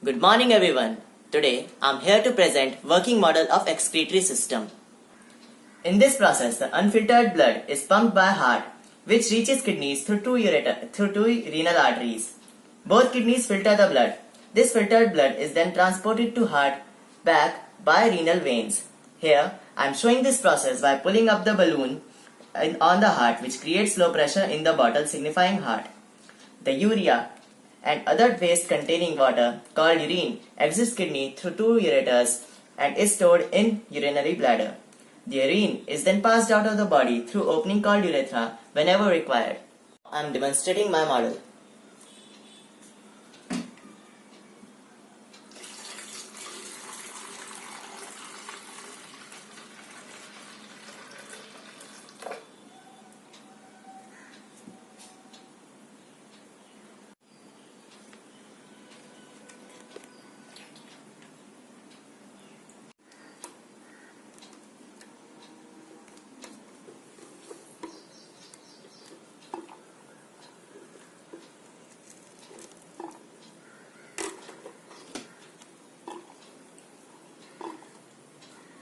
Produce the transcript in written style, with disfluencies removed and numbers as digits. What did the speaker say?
Good morning everyone. Today I am here to present working model of excretory system. In this process, the unfiltered blood is pumped by heart which reaches kidneys through two renal arteries. Both kidneys filter the blood. This filtered blood is then transported to heart back by renal veins. Here I am showing this process by pulling up the balloon on the heart which creates low pressure in the bottle signifying heart. The urea and other waste containing water called urine exits kidney through two ureters and is stored in urinary bladder. The urine is then passed out of the body through opening called urethra whenever required. I am demonstrating my model.